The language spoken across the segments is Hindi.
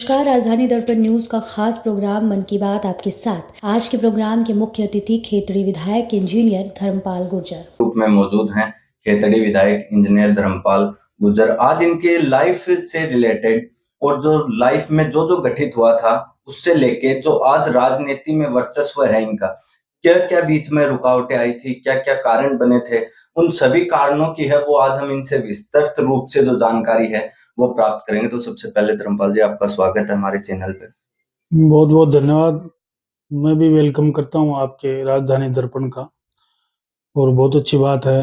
नमस्कार, राजधानी दर्पण न्यूज का खास प्रोग्राम मन की बात आपके साथ। आज के प्रोग्राम के मुख्य अतिथि खेतड़ी विधायक इंजीनियर धर्मपाल गुर्जर रूप में मौजूद हैं। खेतड़ी विधायक इंजीनियर धर्मपाल गुर्जर आज इनके लाइफ से रिलेटेड और जो लाइफ में जो जो घटित हुआ था उससे लेके जो आज राजनीति में वर्चस्व है इनका, क्या क्या बीच में रुकावटें आई थी, क्या क्या कारण बने थे, उन सभी कारणों की है वो आज हम इनसे विस्तृत रूप से जो जानकारी है वो प्राप्त करेंगे। तो सबसे पहले धर्मपाल जी, आपका स्वागत है हमारे चैनल पे। बहुत बहुत धन्यवाद। मैं भी वेलकम करता हूँ आपके राजधानी दर्पण का, और बहुत अच्छी बात है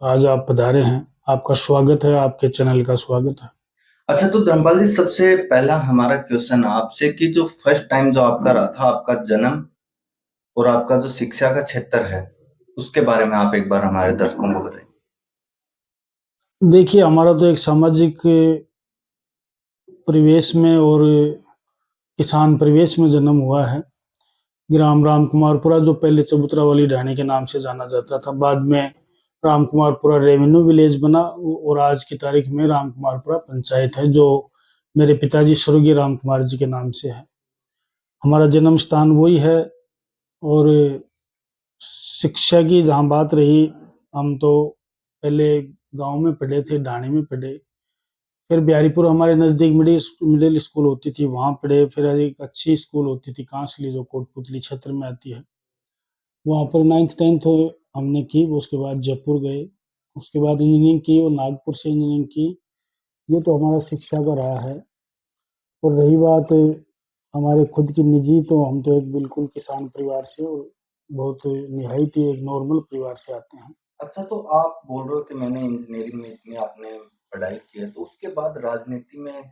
आज आप पधारे हैं। आपका स्वागत है, आपके चैनल का स्वागत है। अच्छा, तो धर्मपाल जी, सबसे पहला हमारा क्वेश्चन आपसे कि जो फर्स्ट टाइम जो आपका रहा था, आपका जन्म और आपका जो शिक्षा का क्षेत्र है उसके बारे में आप एक बार हमारे दर्शकों को बताइए। देखिए, हमारा तो एक सामाजिक परिवेश में और किसान परिवेश में जन्म हुआ है। ग्राम रामकुमारपुरा, जो पहले चबूतरा वाली ढाणी के नाम से जाना जाता था, बाद में रामकुमारपुरा रेवेन्यू विलेज बना और आज की तारीख में रामकुमारपुरा पंचायत है, जो मेरे पिताजी स्वर्गीय राम कुमार जी के नाम से है। हमारा जन्म स्थान वही है। और शिक्षा की जहाँ बात रही, हम तो पहले गांव में पढ़े थे, ढाणी में पढ़े। फिर बिहारीपुर हमारे नज़दीक मिडिल स्कूल होती थी, वहाँ पढ़े। फिर एक अच्छी स्कूल होती थी कांसली, जो कोटपुतली क्षेत्र में आती है, वहाँ पर 9th-10th हमने की। उसके बाद जयपुर गए, उसके बाद इंजीनियरिंग की और नागपुर से इंजीनियरिंग की। ये तो हमारा शिक्षा का रहा है। और रही बात हमारे खुद की निजी, तो हम तो एक बिल्कुल किसान परिवार से और बहुत निहायत ही एक नॉर्मल परिवार से आते हैं। अच्छा, तो आप बोल रहे हो कि मैंने इंजीनियरिंग में इतनी आपने पढ़ाई की है, तो उसके बाद राजनीति में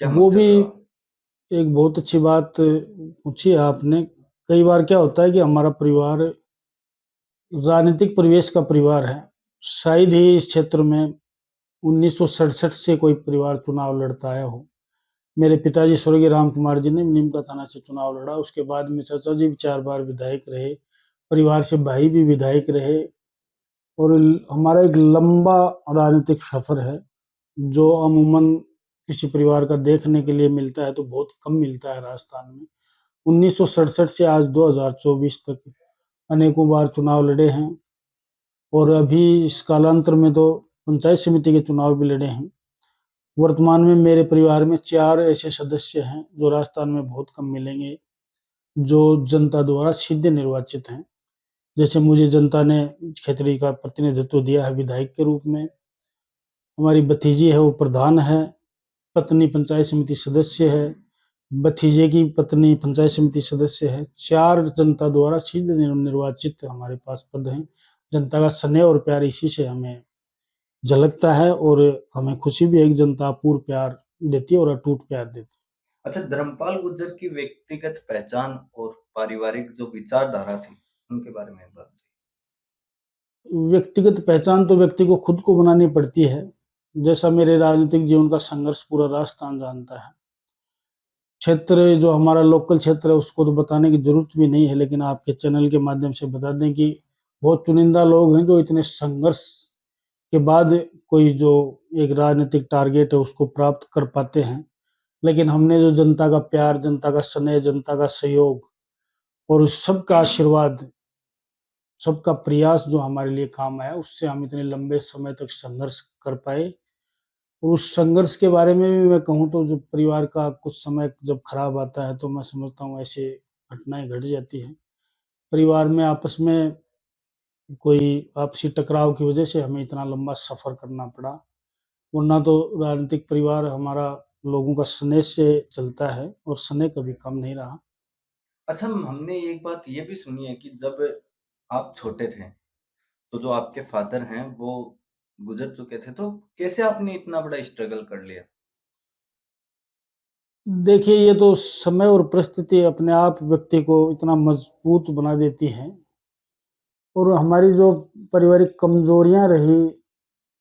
क्या वो मकसद भी रहा? एक बहुत अच्छी बात पूछी है आपने। कई बार क्या होता है कि हमारा परिवार राजनीतिक परिवेश का परिवार है। शायद ही इस क्षेत्र में 1967 से कोई परिवार चुनाव लड़ता आया हो। मेरे पिताजी स्वर्गीय राम कुमार जी ने नीमका थाना से चुनाव लड़ा। उसके बाद में चाचा जी भी 4 बार विधायक रहे। परिवार से भाई भी विधायक रहे। और हमारा एक लंबा राजनीतिक सफर है, जो अमूमन किसी परिवार का देखने के लिए मिलता है तो बहुत कम मिलता है राजस्थान में। 1967 से आज 2024 तक अनेकों बार चुनाव लड़े हैं, और अभी इस कालांतर में तो पंचायत समिति के चुनाव भी लड़े हैं। वर्तमान में मेरे परिवार में 4 ऐसे सदस्य हैं जो राजस्थान में बहुत कम मिलेंगे, जो जनता द्वारा सीधे निर्वाचित हैं। जैसे मुझे जनता ने खेतड़ी का प्रतिनिधित्व दिया है विधायक के रूप में। हमारी भतीजी है, वो प्रधान है, पत्नी पंचायत समिति सदस्य है, भतीजे की पत्नी पंचायत समिति सदस्य है। 4 जनता द्वारा सीधे निर्वाचित हमारे पास पद हैं। जनता का स्नेह और प्यार इसी से हमें झलकता है, और हमें खुशी भी है कि जनता पूर्ण प्यार देती है और अटूट प्यार देती है। अच्छा, धर्मपाल गुर्जर की व्यक्तिगत पहचान और पारिवारिक जो विचारधारा थी उनके बारे में एक बात बताइए। व्यक्तिगत पहचान तो व्यक्ति को खुद को बनानी पड़ती है। जैसा मेरे राजनीतिक जीवन का संघर्ष पूरा राजस्थान जानता है। क्षेत्र जो हमारा लोकल क्षेत्र है उसको तो बताने की जरूरत भी नहीं है, लेकिन आपके चैनल के माध्यम से बता दें कि बहुत चुनिंदा लोग हैं जो इतने संघर्ष के बाद कोई जो एक राजनीतिक टारगेट है उसको प्राप्त कर पाते हैं। लेकिन हमने जो जनता का प्यार, जनता का स्नेह, जनता का सहयोग और सबका आशीर्वाद, सबका प्रयास जो हमारे लिए काम आया, उससे हम इतने लंबे समय तक संघर्ष कर पाए। और उस संघर्ष के बारे में भी मैं कहूँ तो जो परिवार का कुछ समय जब खराब आता है तो मैं समझता हूँ ऐसे घटनाएं घट जाती हैं। परिवार में आपस में कोई आपसी टकराव की वजह से हमें इतना लंबा सफर करना पड़ा, वरना तो राजनीतिक परिवार हमारा लोगों का स्नेह से चलता है और स्नेह कभी कम नहीं रहा। अच्छा, हमने एक बात ये भी सुनी है कि जब आप छोटे थे तो जो आपके फादर हैं वो गुजर चुके थे, तो कैसे आपने इतना बड़ा स्ट्रगल कर लिया? देखिए, ये तो समय और परिस्थिति अपने आप व्यक्ति को इतना मजबूत बना देती हैं। और हमारी जो पारिवारिक कमजोरियां रही,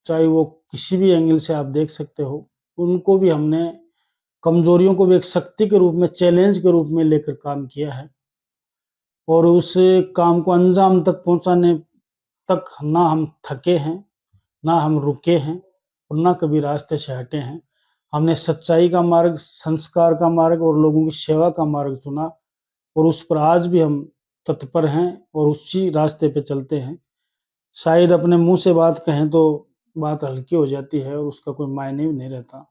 चाहे वो किसी भी एंगल से आप देख सकते हो, उनको भी हमने कमजोरियों को भी एक शक्ति के रूप में, चैलेंज के रूप में लेकर काम किया है। और उस काम को अंजाम तक पहुंचाने तक ना हम थके हैं, ना हम रुके हैं और ना कभी रास्ते से हटे हैं। हमने सच्चाई का मार्ग, संस्कार का मार्ग और लोगों की सेवा का मार्ग चुना और उस पर आज भी हम तत्पर हैं और उसी रास्ते पे चलते हैं। शायद अपने मुँह से बात कहें तो बात हल्की हो जाती है और उसका कोई मायने भी नहीं रहता।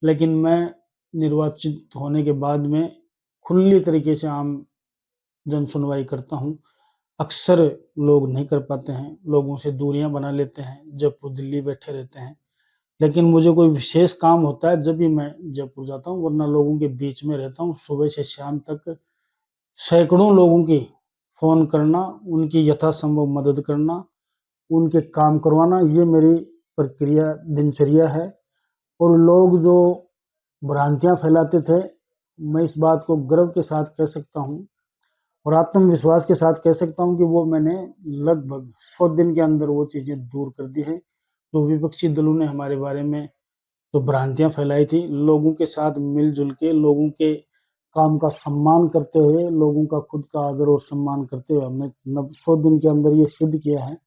लेकिन मैं निर्वाचित होने के बाद में खुली तरीके से आम जन सुनवाई करता हूँ। अक्सर लोग नहीं कर पाते हैं, लोगों से दूरियाँ बना लेते हैं, जयपुर, दिल्ली बैठे रहते हैं। लेकिन मुझे कोई विशेष काम होता है जब भी मैं जयपुर जाता हूँ, वरना लोगों के बीच में रहता हूँ। सुबह से शाम तक सैकड़ों लोगों की फ़ोन करना, उनकी यथासंभव मदद करना, उनके काम करवाना, ये मेरी प्रक्रिया दिनचर्या है। और लोग जो भ्रांतियाँ फैलाते थे, मैं इस बात को गर्व के साथ कह सकता हूँ और आत्मविश्वास के साथ कह सकता हूँ कि वो मैंने लगभग 100 दिन के अंदर वो चीज़ें दूर कर दी हैं। तो विपक्षी दलों ने हमारे बारे में जो भ्रांतियाँ फैलाई थी, लोगों के साथ मिल-जुल के, लोगों के काम का सम्मान करते हुए, लोगों का खुद का आदर और सम्मान करते हुए हमने 100 दिन के अंदर ये सिद्ध किया है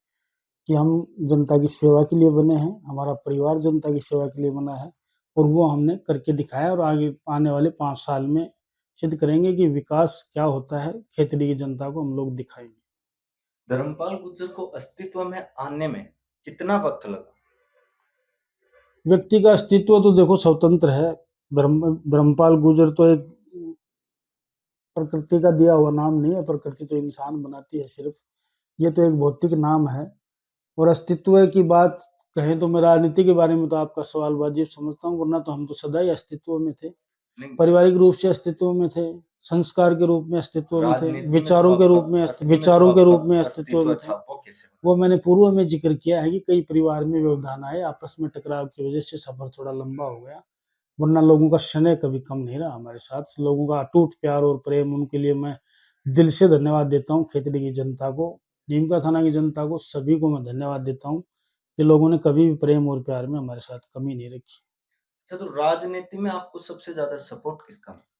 कि हम जनता की सेवा के लिए बने हैं, हमारा परिवार जनता की सेवा के लिए बना है और वो हमने करके दिखाया और आगे आने वाले 5 साल में सिद्ध करेंगे कि विकास क्या होता है, खेतड़ी की जनता को हम लोग दिखाएँगे। धर्मपाल गुर्जर को अस्तित्व में आने में कितना वक्त लगा? व्यक्ति का अस्तित्व तो देखो स्वतंत्र है, धर्मपाल गुर्जर तो एक प्रकृति का दिया हुआ नाम नहीं है, प्रकृति तो इंसान बनाती है सिर्फ़, ये तो एक भौतिक नाम है। और अस्तित्व की बात कहें तो मैं राजनीति के बारे में तो आपका सवाल वाजिब समझता हूँ, वरना तो हम तो सदा ही अस्तित्व में थे। नहीं, पारिवारिक रूप से अस्तित्व में थे, संस्कार के रूप में अस्तित्व में थे, राजनीति में जो विचारों के आपका रूप में अस्तित्व अस्तित्व में थे। था वो कैसे बना? वो मैंने पूर्व में ज़िक्र किया है कि कई परिवार में व्यवधान आए, आपस में टकराव की वजह से सफ़र थोड़ा लंबा हो गया, वरना लोगों का स्नेह कभी कम नहीं रहा हमारे साथ। लोगों का अटूट प्यार और प्रेम, उनके लिए मैं दिल से धन्यवाद देता हूँ, खेतड़ी की जनता को, नीमका थाना की जनता को, सभी को मैं धन्यवाद देता हूँ कि लोगों ने कभी भी प्रेम और प्यार में हमारे साथ कमी नहीं रखी। अच्छा, तो राजनीति में आपको सबसे ज़्यादा सपोर्ट किसका मिला?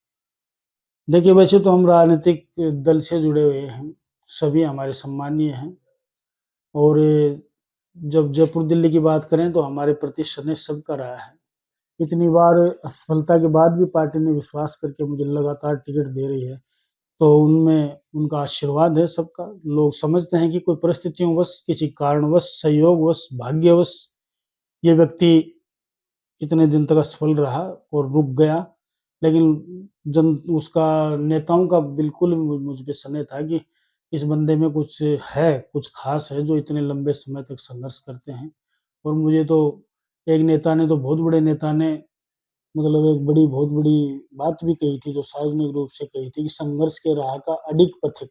देखिए, वैसे तो हम राजनीतिक दल से जुड़े हुए हैं, सभी हमारे सम्मानीय हैं और जब जयपुर दिल्ली की बात करें तो हमारे प्रति स्नेह सबका रहा है। इतनी बार असफलता के बाद भी पार्टी ने विश्वास करके मुझे लगातार टिकट दे रही है, तो उनमें उनका आशीर्वाद है सबका। लोग समझते हैं कि कोई परिस्थितियोंवश, किसी कारणवश, संयोगवश, भाग्यवश ये व्यक्ति इतने दिन तक असफल रहा और रुक गया। लेकिन जन उसका नेताओं का बिल्कुल मुझ पे स्नेह था कि इस बंदे में कुछ है, कुछ ख़ास है जो इतने लंबे समय तक संघर्ष करते हैं। और मुझे तो एक नेता ने तो बहुत बड़े नेता ने मतलब एक बहुत बड़ी बात भी कही थी जो सार्वजनिक रूप से कही थी कि संघर्ष के राह का अडिग पथिक,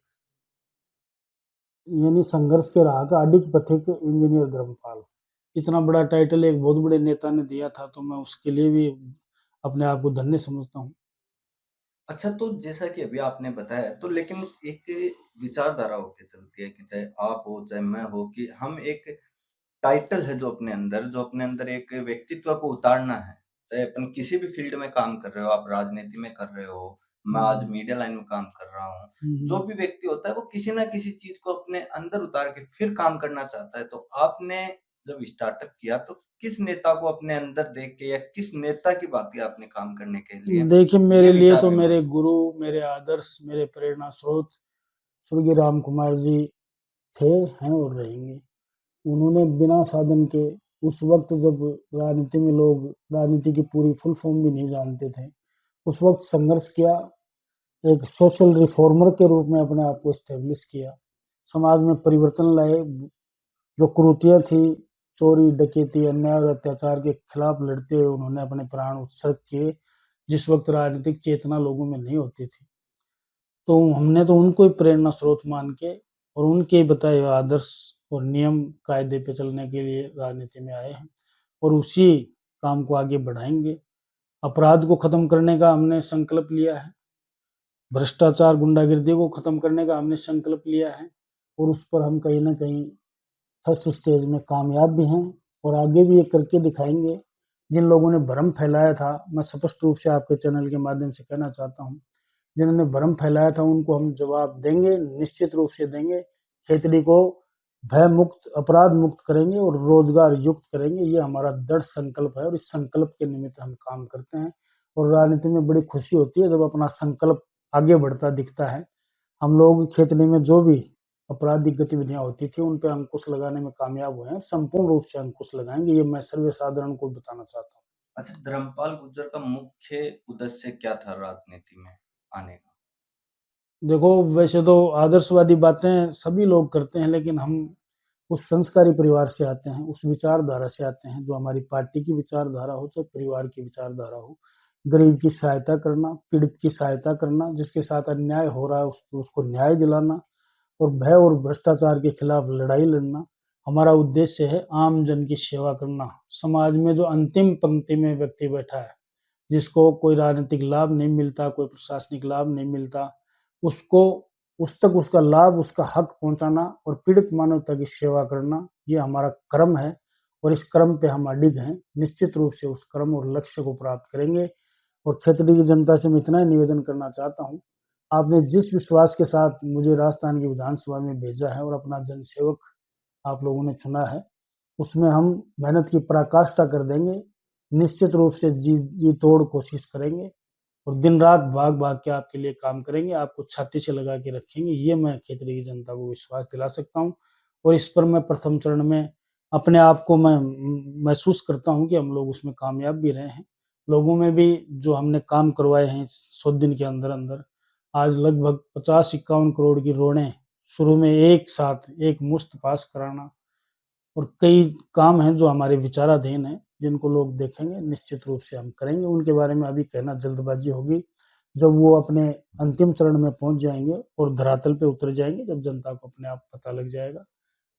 यानी संघर्ष के राह का अडिग पथिक इंजीनियर धर्मपाल। इतना बड़ा टाइटल एक बहुत बड़े नेता ने दिया था तो मैं उसके लिए भी अपने आप को धन्य समझता हूँ। अच्छा, तो जैसा कि अभी आपने बताया, तो लेकिन एक विचारधारा होके चलती है कि चाहे आप हो, चाहे मैं हो, कि हम एक टाइटल है जो अपने अंदर एक व्यक्तित्व को उतारना है। चाहे अपन किसी भी फ़ील्ड में काम कर रहे हो, आप राजनीति में कर रहे हो, मैं आज मीडिया लाइन में काम कर रहा हूँ। जो भी व्यक्ति होता है वो किसी न किसी चीज़ को अपने अंदर उतार के फिर काम करना चाहता है। तो आपने जब स्टार्टअप किया तो किस नेता को अपने अंदर देख के या किस नेता की बात की आपने काम करने के लिए देखिए, ये मेरे लिए विचार तो मेरे विमर्श? गुरु, मेरे आदर्श, मेरे प्रेरणा स्रोत स्वर्गीय राम कुमार जी थे, हैं और रहेंगे। उन्होंने बिना साधन के उस वक़्त जब राजनीति में लोग राजनीति की पूरी फुल फॉर्म भी नहीं जानते थे, उस वक़्त संघर्ष किया, एक सोशल रिफॉर्मर के रूप में अपने आप को एस्टेब्लिश किया, समाज में परिवर्तन लाए, जो कुरीतियाँ थी, चोरी, डकैती, अन्याय और अत्याचार के खिलाफ लड़ते हुए उन्होंने अपने प्राण उत्सर्ग किए, जिस वक़्त राजनीतिक चेतना लोगों में नहीं होती थी। तो हमने तो उनको ही प्रेरणा स्रोत मान के और उनके बताए हुए आदर्श और नियम कायदे पे चलने के लिए राजनीति में आए हैं और उसी काम को आगे बढ़ाएँगे। अपराध को खत्म करने का हमने संकल्प लिया है, भ्रष्टाचार, गुंडागिर्दी को खत्म करने का हमने संकल्प लिया है और उस पर हम कहीं न कहीं फर्स्ट स्टेज में कामयाब भी हैं और आगे भी ये करके दिखाएँगे। जिन लोगों ने भ्रम फैलाया था, मैं स्पष्ट रूप से आपके चैनल के माध्यम से कहना चाहता हूँ, जिन्होंने भ्रम फैलाया था उनको हम जवाब देंगे, निश्चित रूप से देंगे। खेतड़ी को भय मुक्त, अपराध मुक्त करेंगे और रोजगार युक्त करेंगे। ये हमारा दृढ़ संकल्प है और इस संकल्प के निमित्त हम काम करते हैं। और राजनीति में बड़ी खुशी होती है जब अपना संकल्प आगे बढ़ता दिखता है। हम लोग खेती में जो भी आपराधिक गतिविधियां होती थी उन पे अंकुश लगाने में कामयाब हुए हैं, संपूर्ण रूप से अंकुश लगाएंगे, ये मैं सर्वसाधारण को बताना चाहता हूँ। अच्छा, धर्मपाल गुर्जर का मुख्य उद्देश्य क्या था राजनीति में आने का? देखो, वैसे तो आदर्शवादी बातें सभी लोग करते हैं, लेकिन हम उस संस्कारी परिवार से आते हैं, उस विचारधारा से आते हैं जो हमारी पार्टी की विचारधारा हो, चाहे परिवार की विचारधारा हो। गरीब की सहायता करना, पीड़ित की सहायता करना, जिसके साथ अन्याय हो रहा है उसको न्याय दिलाना और भय और भ्रष्टाचार के खिलाफ लड़ाई लड़ना हमारा उद्देश्य है। आम जन की सेवा करना, समाज में जो अंतिम पंक्ति में व्यक्ति बैठा है, जिसको कोई राजनीतिक लाभ नहीं मिलता, कोई प्रशासनिक लाभ नहीं मिलता, उसको उस तक उसका लाभ, उसका हक पहुंचाना और पीड़ित मानवता की सेवा करना, ये हमारा कर्म है और इस कर्म पे हम अडिग हैं। निश्चित रूप से उस कर्म और लक्ष्य को प्राप्त करेंगे। और क्षेत्र की जनता से मैं इतना ही निवेदन करना चाहता हूँ, आपने जिस विश्वास के साथ मुझे राजस्थान की विधानसभा में भेजा है और अपना जनसेवक आप लोगों ने चुना है, उसमें हम मेहनत की पराकाष्ठा कर देंगे। निश्चित रूप से जी जी तोड़ कोशिश करेंगे और दिन रात भाग भाग के आपके लिए काम करेंगे, आपको छाती से लगा के रखेंगे। ये मैं खेतड़ी की जनता को विश्वास दिला सकता हूँ और इस पर मैं प्रथम चरण में अपने आप को मैं महसूस करता हूँ कि हम लोग उसमें कामयाब भी रहे हैं। लोगों में भी जो हमने काम करवाए हैं 100 दिन के अंदर अंदर, आज लगभग 50-51 करोड़ की रोडें शुरू में एक साथ एक मुश्त पास कराना और कई काम हैं जो हमारे विचाराधीन हैं, जिनको लोग देखेंगे, निश्चित रूप से हम करेंगे। उनके बारे में अभी कहना जल्दबाजी होगी। जब वो अपने अंतिम चरण में पहुंच जाएंगे और धरातल पे उतर जाएंगे, जब जनता को अपने आप पता लग जाएगा।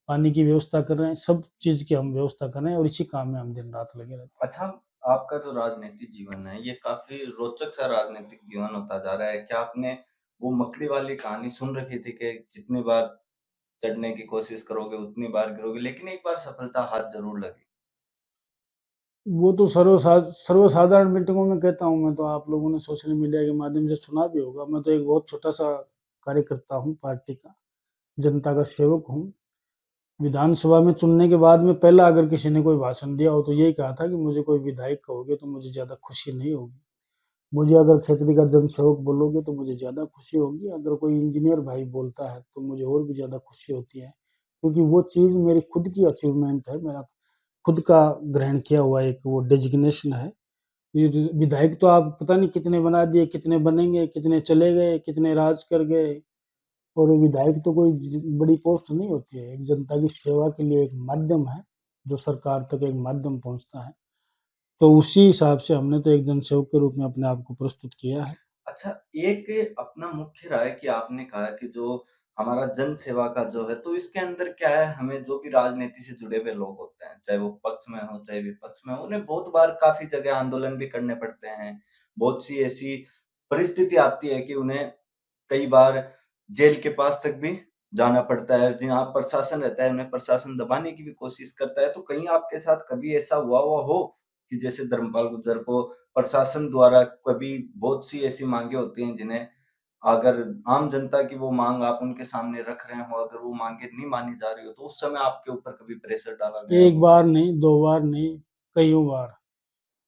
पानी की व्यवस्था कर रहे हैं, सब चीज की हम व्यवस्था कर रहे हैं और इसी काम में हम दिन रात लगे रहते हैं। अच्छा, आपका जो राजनीतिक जीवन है, ये काफ़ी रोचक सा राजनीतिक जीवन होता जा रहा है। क्या आपने वो मकड़ी वाली कहानी सुन रखी थी कि जितनी बार चढ़ने की कोशिश करोगे, उतनी बार गिरोगे, लेकिन एक बार सफलता हाथ ज़रूर लगी? वो तो सर्वसाधारण मीटिंगों में कहता हूँ मैं, तो आप लोगों ने सोशल मीडिया के माध्यम से सुना भी होगा। मैं तो एक बहुत छोटा सा कार्यकर्ता हूँ पार्टी का, जनता का सेवक हूँ। विधानसभा में चुनने के बाद में पहला अगर किसी ने कोई भाषण दिया हो तो यही कहा था कि मुझे कोई विधायक कहोगे तो मुझे ज़्यादा खुशी नहीं होगी। मुझे अगर खेतड़ी का जनसेवक बोलोगे तो मुझे ज़्यादा खुशी होगी। अगर कोई इंजीनियर भाई बोलता है तो मुझे और भी ज़्यादा खुशी होती है, क्योंकि वो चीज़ मेरी खुद की अचीवमेंट है, मेरा खुद का ग्रहण किया हुआ एक वो डेजिग्नेशन है। ये जो विधायक तो आप पता नहीं कितने बना दिए, कितने बनेंगे, कितने चले गए, कितने राज कर गए। और विधायक तो कोई बड़ी पोस्ट नहीं होती है, एक जनता की सेवा के लिए एक माध्यम है, जो सरकार तक एक माध्यम पहुंचता है। तो उसी हिसाब से हमने तो एक जनसेवक के रूप में अपने आप को प्रस्तुत किया है। अच्छा, एक अपना मुख्य रहा है कि आपने कहा कि जो हमारा जन सेवा का जो है, तो इसके अंदर क्या है, हमें जो भी राजनीति से जुड़े हुए लोग होते हैं, चाहे वो पक्ष में हो, चाहे विपक्ष में हो, उन्हें बहुत बार काफ़ी जगह आंदोलन भी करने पड़ते हैं। बहुत सी ऐसी परिस्थिति आती है कि उन्हें कई बार जेल के पास तक भी जाना पड़ता है। जहाँ प्रशासन रहता है, उन्हें प्रशासन दबाने की भी कोशिश करता है। तो कहीं आपके साथ कभी ऐसा हुआ हो कि जैसे धर्मपाल गुर्जर को प्रशासन द्वारा कभी बहुत सी ऐसी माँगें होती हैं जिन्हें अगर आम जनता की वो माँग आप उनके सामने रख रहे हो, अगर वो माँगें नहीं मानी जा रही हो, तो उस समय आपके ऊपर कभी प्रेशर डाला गया एक हो? बार नहीं, 2 बार नहीं, कइयों बार।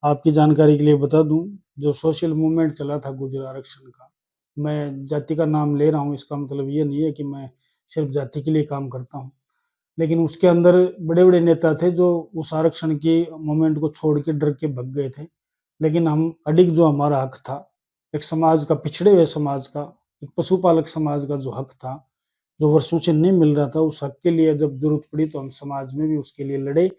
आपकी जानकारी के लिए बता दूँ, जो सोशल मूवमेंट चला था गुर्जर आरक्षण का, मैं जाति का नाम ले रहा हूँ, इसका मतलब ये नहीं है कि मैं सिर्फ़ जाति के लिए काम करता हूँ। लेकिन उसके अंदर बड़े-बड़े नेता थे जो उस आरक्षण की मूवमेंट को छोड़ के डर के भग गए थे। लेकिन हम अडिग जो हमारा हक था, एक समाज का, पिछड़े हुए समाज का, एक पशुपालक समाज का जो हक था, जो वर्षों से नहीं मिल रहा था, उस हक के लिए जब ज़रूरत पड़ी तो हम समाज में भी उसके लिए लड़े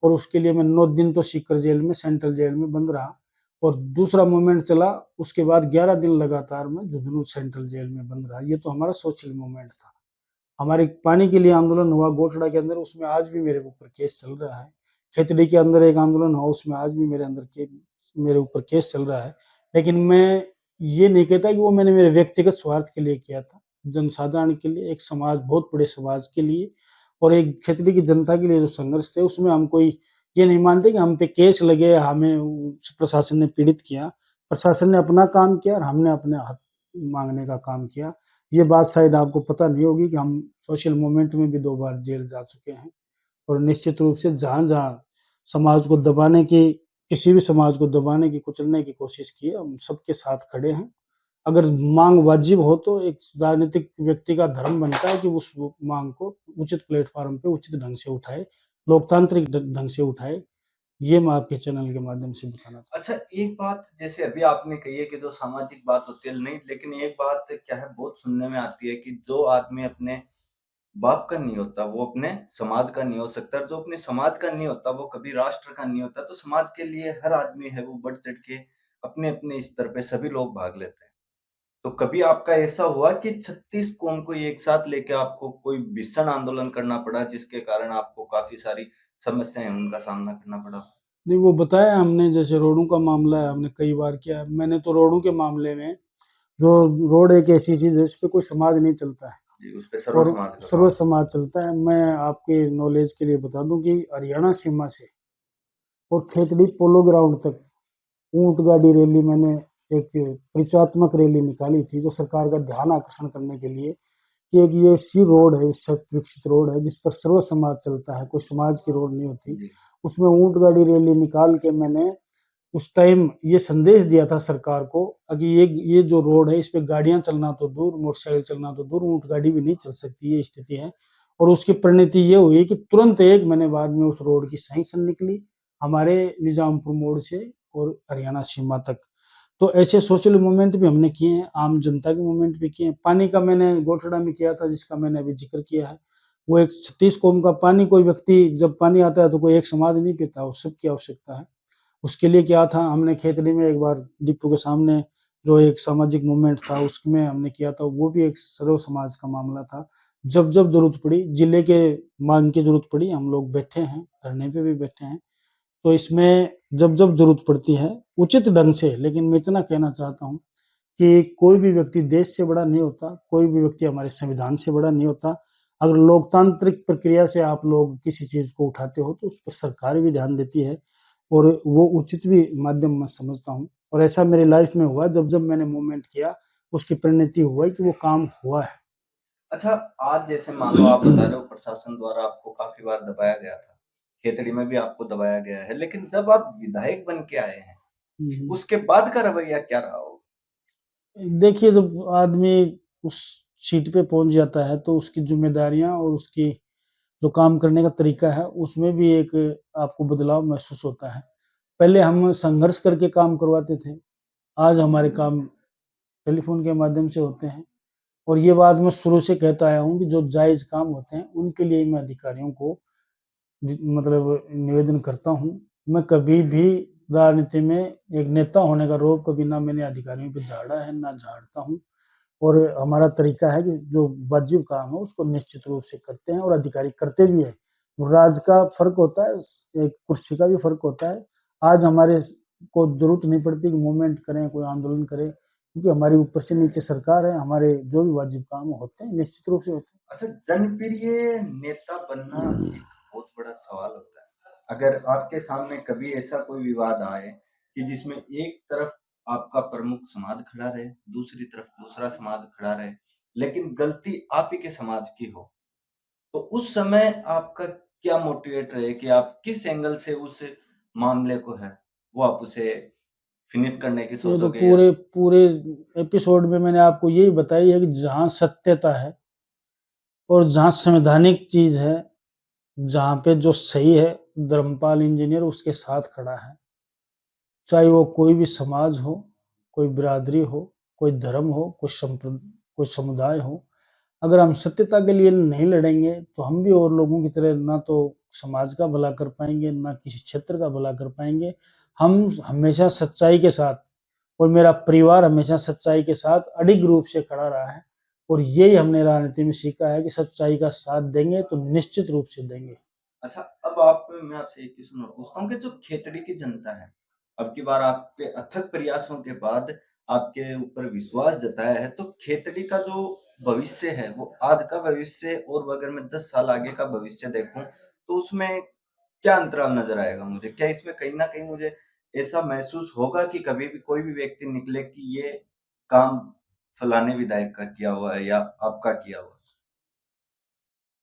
और उसके लिए मैं 9 दिन तो सीकर जेल में, सेंट्रल जेल में बंद रहा और दूसरा मूवमेंट चला, उसके बाद 11 दिन लगातार मैं झुंझुनू सेंट्रल जेल में बंद रहा। ये तो हमारा सोशल मूवमेंट था। हमारे पानी के लिए आंदोलन हुआ गोठड़ा के अंदर, उसमें आज भी मेरे ऊपर केस चल रहा है। खेतड़ी के अंदर एक आंदोलन हुआ, उसमें आज भी मेरे ऊपर केस चल रहा है। लेकिन मैं ये नहीं कहता कि वो मैंने मेरे व्यक्तिगत स्वार्थ के लिए किया था। जनसाधारण के लिए, एक समाज, बहुत बड़े समाज के लिए और एक खेतड़ी की जनता के लिए जो संघर्ष थे, उसमें हम कोई ये नहीं मानते कि हम पे केस लगे, हमें प्रशासन ने पीड़ित किया। प्रशासन ने अपना काम किया और हमने अपने हक माँगने का काम किया। ये बात शायद आपको पता नहीं होगी कि हम सोशल मूवमेंट में भी 2 बार जेल जा चुके हैं और निश्चित रूप से जहाँ-जहाँ समाज को दबाने की किसी भी समाज को दबाने की, कुचलने की कोशिश की है, हम सबके साथ खड़े हैं। अगर माँग वाजिब हो तो एक राजनीतिक व्यक्ति का धर्म बनता है कि उस वो माँग को उचित प्लेटफ़ॉर्म पे उचित ढंग से उठाए, लोकतांत्रिक ढंग से उठाए। ये मैं आपके चैनल के माध्यम से बताना चाहता अच्छा, एक बात जैसे अभी आपने कही है कि जो सामाजिक बात होती है नहीं, लेकिन एक बात क्या है बहुत सुनने में आती है कि जो आदमी अपने बाप का नहीं होता, वो अपने समाज का नहीं हो सकता, जो अपने समाज का नहीं होता, वो कभी राष्ट्र का नहीं होता। तो समाज के लिए हर आदमी है वो बढ़-चढ़ के अपने-अपने स्तर पे सभी लोग भाग लेते हैं। तो कभी आपका ऐसा हुआ कि 36 कौम को एक साथ लेके आपको कोई भीषण आंदोलन करना पड़ा, जिसके कारण आपको काफ़ी सारी समस्याएँ हैं, उनका सामना करना पड़ा? नहीं, वो बताया हमने जैसे रोडों का मामला है, हमने कई बार किया है। मैंने तो रोडों के मामले में जो रोड एक ऐसी चीज़ है, इस पे कोई समाज नहीं चलता है जी, उसपे सर्व और समाज का सर्व काम। समाज चलता है। मैं आपके नॉलेज के लिए बता दूँ कि हरियाणा सीमा से और खेतड़ी पोलो ग्राउंड तक ऊँट गाड़ी रैली मैंने एक परिचयात्मक रैली निकाली थी, जो सरकार का ध्यान आकर्षण करने के लिए कि एक ये ऐसी रोड है, शत विकसित रोड है, जिस पर सर्व समाज चलता है, कोई समाज की रोड नहीं होती। जी, उसमें ऊँट गाड़ी रैली निकाल के मैंने उस टाइम ये संदेश दिया था सरकार को कि ये जो रोड है, इस पे गाड़ियाँ चलना तो दूर, मोटरसाइकिल चलना तो दूर, ऊँट गाड़ी भी नहीं चल सकती, ये स्थिति है। और उसकी परिणति ये हुई कि तुरंत 1 महीने बाद में उस रोड की सैंक्शन निकली, हमारे निजामपुर मोड़ से और हरियाणा सीमा तक। तो ऐसे सोशल मूवमेंट भी हमने किए हैं, आम जनता के मूवमेंट भी किए हैं। पानी का मैंने गोठड़ा में किया था, जिसका मैंने अभी ज़िक्र किया है। वो एक 36 कौम का पानी, कोई व्यक्ति जब पानी आता है तो कोई एक समाज नहीं पीता, वो सबकी आवश्यकता है। उसके लिए क्या था, हमने खेतड़ी में एक बार डिपो के सामने जो एक सामाजिक मूवमेंट था, उसमें हमने किया था, वो भी एक सर्व समाज का मामला था। जब-जब ज़रूरत पड़ी, जिले के माँग की ज़रूरत पड़ी, हम लोग बैठे हैं, धरने पे भी बैठे हैं। तो इसमें जब-जब ज़रूरत पड़ती है, उचित ढंग से, लेकिन मैं इतना कहना चाहता हूँ कि कोई भी व्यक्ति देश से बड़ा नहीं होता, कोई भी व्यक्ति हमारे संविधान से बड़ा नहीं होता। अगर लोकतांत्रिक प्रक्रिया से आप लोग किसी चीज़ को उठाते हो, तो उस पर सरकार भी ध्यान देती है और वो उचित भी माध्यम मैं समझता हूँ और ऐसा मेरी लाइफ़ में हुआ जब-जब मैंने मूवमेंट किया, उसकी परिणति हुआ है कि वो काम हुआ है। अच्छा, आज जैसे मान लो आप बता रहे हो प्रशासन द्वारा आपको काफ़ी बार दबाया गया था, खेतड़ी में भी आपको दबाया गया है, लेकिन जब आप विधायक बन के आए हैं, हुँ, हुँ। उसके बाद का रवैया क्या रहा होगा? देखिए, जब आदमी उस सीट पे पहुँच जाता है, तो उसकी ज़िम्मेदारियाँ और उसकी जो काम करने का तरीका है, उसमें भी एक आपको बदलाव महसूस होता है। पहले हम संघर्ष करके काम करवाते थे, आज हमारे काम टेलीफ़ोन के माध्यम से होते हैं और ये बात मैं शुरू से कहता आया हूँ कि जो जायज़ काम होते हैं, उनके लिए मैं अधिकारियों को मतलब निवेदन करता हूँ। मैं कभी भी राजनीति में एक नेता होने का रौब कभी ना मैंने अधिकारियों पे झाड़ा है, ना झाड़ता हूँ। और हमारा तरीका है कि जो वाजिब काम है उसको निश्चित रूप से करते हैं और अधिकारी करते भी हैं। राज का फ़र्क होता है, एक कुर्सी का भी फ़र्क होता है। आज हमारे को ज़रूरत नहीं पड़ती कि मूवमेंट करें, कोई आंदोलन करें, क्योंकि हमारी ऊपर से नीचे सरकार है, हमारे जो भी वाजिब काम होते हैं, निश्चित रूप से होते अच्छा, जनप्रिय नेता बनना हैं। एक बहुत बड़ा सवाल होता है। अगर आपके सामने कभी ऐसा कोई विवाद आए कि जिसमें एक तरफ आपका प्रमुख समाज खड़ा रहे, दूसरी तरफ दूसरा समाज खड़ा रहे, लेकिन गलती आप ही के समाज की हो, तो उस समय आपका क्या मोटिवेट रहे कि आप किस एंगल से उस मामले को है, वो आप उसे फिनिश करने की ये तो सोचोगे या पूरे पूरे एपिसोड में मैंने आपको यही बताई है कि जहाँ सत्यता है और जहाँ संवैधानिक चीज़ है, जहाँ पे जो सही है, धर्मपाल इंजीनियर उसके साथ खड़ा है। चाहे वो कोई भी समाज हो, कोई बिरादरी हो, कोई धर्म हो, कोई समुदाय हो। अगर हम सत्यता के लिए नहीं लड़ेंगे, तो हम भी और लोगों की तरह ना तो समाज का भला कर पाएँगे, ना किसी क्षेत्र का भला कर पाएँगे। हम हमेशा सच्चाई के साथ और मेरा परिवार हमेशा सच्चाई के साथ अडिग रूप से खड़ा रहा है और यही हमने राजनीति में सीखा है कि सच्चाई का साथ देंगे, तो निश्चित रूप से देंगे। अच्छा, अब आप मैं आपसे एक क्वेश्चन और पूछता हूँ कि जो खेतड़ी की जनता है, अब की बार आपके अथक प्रयासों के बाद आपके ऊपर विश्वास जताया है, तो खेतड़ी का जो भविष्य है, वो आज का भविष्य और अगर मैं 10 साल आगे का भविष्य देखूँ, तो उसमें क्या अंतराल नज़र आएगा मुझे? क्या इसमें कहीं न कहीं मुझे ऐसा महसूस होगा कि कभी भी कोई भी व्यक्ति निकले कि ये काम फलाने विधायक का किया हुआ है या आपका किया हुआ है।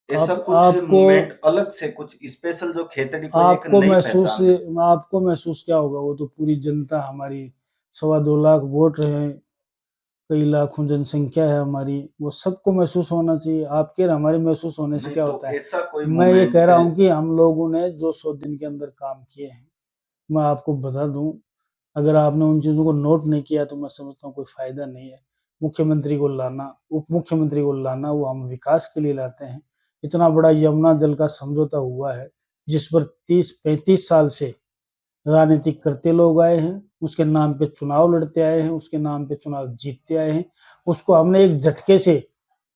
ऐसा आप कुछ आपको मूवमेंट अलग से कुछ स्पेशल जो खेतड़ी को एक आपको नई महसूस पहचान दे? आपको महसूस क्या होगा? वो तो पूरी जनता हमारी 2.25 लाख वोट हैं, कई लाखों जनसंख्या है हमारी, वो सबको महसूस होना चाहिए। आपके और हमारे महसूस होने से नहीं क्या तो होता है? ऐसा कोई मैं ये कह मूवमेंट रहा हूँ कि हम लोगों ने जो 100 दिन के अंदर काम किए हैं, मैं आपको बता दूँ, अगर आपने उन चीज़ों को नोट नहीं किया तो मैं समझता हूँ कोई फ़ायदा नहीं है। मुख्यमंत्री को लाना, उप मुख्यमंत्री को लाना, वो हम विकास के लिए लाते हैं। इतना बड़ा यमुना जल का समझौता हुआ है, जिस पर 30-35 साल से राजनीतिक करते लोग आए हैं, उसके नाम पे चुनाव लड़ते आए हैं, उसके नाम पे चुनाव जीतते आए हैं। उसको हमने एक झटके से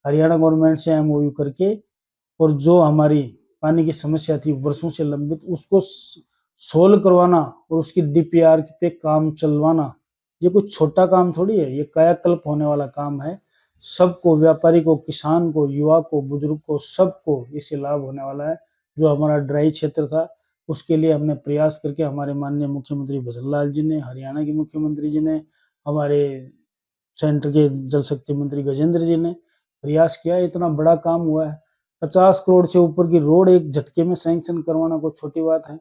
हरियाणा गवर्नमेंट से एमओयू करके, और जो हमारी पानी की समस्या थी वर्षों से लंबित, उसको सोल्व करवाना और उसकी डीपीआर पे काम चलवाना, ये कुछ छोटा काम थोड़ी है, ये कायाकल्प होने वाला काम है। सबको, व्यापारी को, किसान को, युवा को, बुजुर्ग को, सबको इससे लाभ होने वाला है। जो हमारा ड्राई क्षेत्र था, उसके लिए हमने प्रयास करके हमारे माननीय मुख्यमंत्री भजन लाल जी ने, हरियाणा के मुख्यमंत्री जी ने, हमारे सेंटर के जल शक्ति मंत्री गजेंद्र जी ने प्रयास किया। इतना बड़ा काम हुआ है। 50 करोड़ से ऊपर की रोड एक झटके में सैंक्शन करवाना कोई छोटी बात है।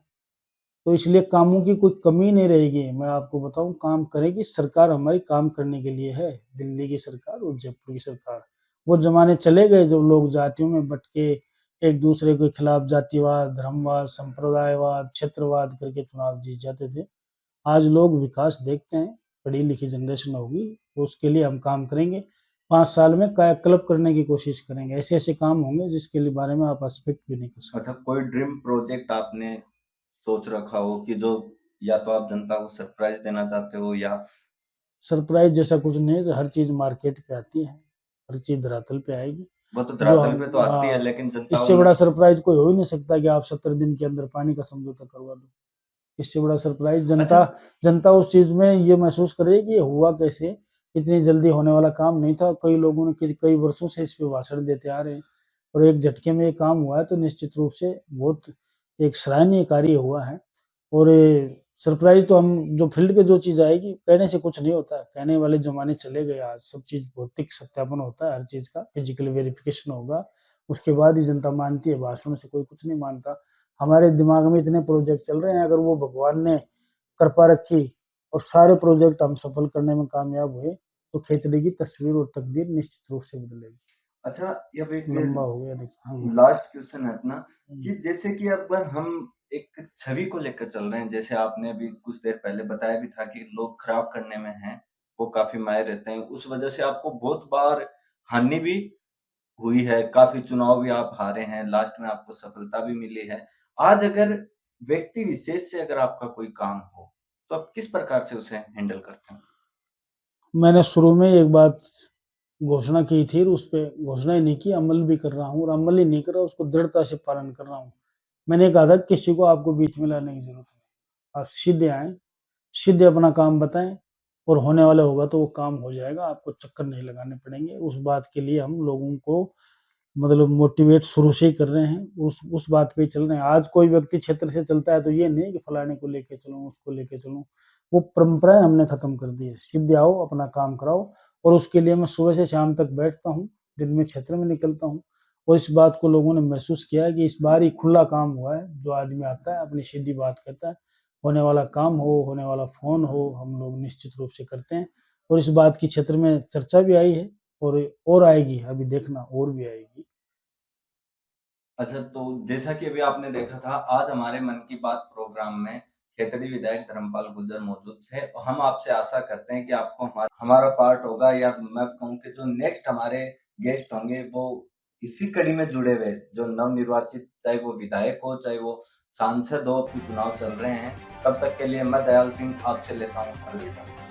तो इसलिए कामों की कोई कमी नहीं रहेगी। मैं आपको बताऊं, काम करेगी सरकार, हमारी काम करने के लिए है। दिल्ली की सरकार और जयपुर की सरकार। वो जमाने चले गए जब लोग जातियों में बट के एक दूसरे के खिलाफ जातिवाद, धर्मवाद, संप्रदायवाद, क्षेत्रवाद करके चुनाव जीत जाते थे। आज लोग विकास देखते हैं, पढ़ी लिखी जनरेशन होगी, उसके लिए हम काम करेंगे। 5 साल में कायाकल्प करने की कोशिश करेंगे। ऐसे ऐसे काम होंगे जिसके लिए बारे में आप एक्सपेक्ट भी नहीं कर सकते। अच्छा, कोई ड्रीम प्रोजेक्ट आपने सोच रखा हो कि जो या तो आप जनता को सरप्राइज देना चाहते हो या सरप्राइज जैसा कुछ नहीं है, हर चीज मार्केट पे आती है, हर चीज धरातल पे आएगी। वो तो जो धरातल हम पे तो आती है हाँ, लेकिन जनता इससे उन बड़ा सरप्राइज कोई हो ही नहीं सकता कि आप 70 दिन के अंदर पानी का समझौता करवा दो। इससे बड़ा सरप्राइज अच्छा जनता जनता उस चीज में ये महसूस करेगी कि ये हुआ कैसे, इतनी जल्दी होने वाला काम नहीं था। कई लोगों ने कई वर्षों से इस पे भाषण देते आ रहे हैं, और एक झटके में ये काम हुआ है, तो निश्चित रूप से बहुत एक सराहनीय कार्य हुआ है। और सरप्राइज तो हम जो फील्ड पे जो चीज आएगी, कहने से कुछ नहीं होता है। कहने वाले जमाने चले गए। आज सब चीज भौतिक सत्यापन होता है, हर चीज का फिजिकल वेरिफिकेशन होगा, उसके बाद ही जनता मानती है। भाषणों से कोई कुछ नहीं मानता। हमारे दिमाग में इतने प्रोजेक्ट चल रहे हैं, अगर वो भगवान ने कृपा रखी और सारे प्रोजेक्ट हम सफल करने में कामयाब हुए, तो खेतड़ी की तस्वीर और तकदीर निश्चित रूप से बदलेगी। अच्छा, अब एक लंबा हो गया देखिए। हाँ। लास्ट क्वेश्चन है अपना कि जैसे कि अब हम एक छवि को लेकर चल रहे हैं, जैसे आपने अभी कुछ देर पहले बताया भी था कि लोग खराब करने में हैं, वो काफी माहिर रहते हैं, उस वजह से आपको बहुत बार हानि भी हुई है, काफी चुनाव भी आप हारे हैं, लास्ट में आपको सफलता भी मिली है। आज अगर व्यक्ति विशेष से अगर आपका कोई काम हो तो आप किस प्रकार से उसे हैंडल करते हैं? मैंने शुरू में एक बात घोषणा की थी, और उस पे घोषणा ही नहीं की, अमल भी कर रहा हूँ, और अमल ही नहीं कर रहा, उसको दृढ़ता से पालन कर रहा हूँ। मैंने कहा था किसी को आपको बीच में लाने की जरूरत नहीं, आप सीधे आए, सीधे अपना काम बताएं, और होने वाला होगा तो वो काम हो जाएगा। आपको चक्कर नहीं लगाने पड़ेंगे। उस बात के लिए हम लोगों को मतलब मोटिवेट शुरू से ही कर रहे हैं, उस बात पे ही चल रहे हैं। आज कोई व्यक्ति क्षेत्र से चलता है तो ये नहीं कि फलाने को लेके चलूं, उसको लेके चलूं। वो परंपराएं हमने खत्म कर दी है। सीधे आओ, अपना काम कराओ। और उसके लिए मैं सुबह से शाम तक बैठता हूँ, दिन में क्षेत्र में निकलता हूँ, और इस बात को लोगों ने महसूस किया है कि इस बार ही खुला काम हुआ है। जो आदमी आता है अपनी सीधी बात कहता है, होने वाला काम हो, होने वाला फोन हो, हम लोग निश्चित रूप से करते हैं। और इस बात की क्षेत्र में चर्चा भी आई है, और आएगी, अभी देखना और भी आएगी। अच्छा, तो जैसा कि अभी आपने देखा था, आज हमारे मन की बात प्रोग्राम में खेतड़ी विधायक धर्मपाल गुर्जर मौजूद थे, और हम आपसे आशा करते हैं कि आपको हमारा पार्ट होगा, या मैं कहूँ कि जो नेक्स्ट हमारे गेस्ट होंगे वो इसी कड़ी में जुड़े हुए, जो नवनिर्वाचित, चाहे वो विधायक हो चाहे वो सांसद हो, चुनाव चल रहे हैं। तब तक के लिए मैं दयाल सिंह आपसे लेता हूँ अलविदा।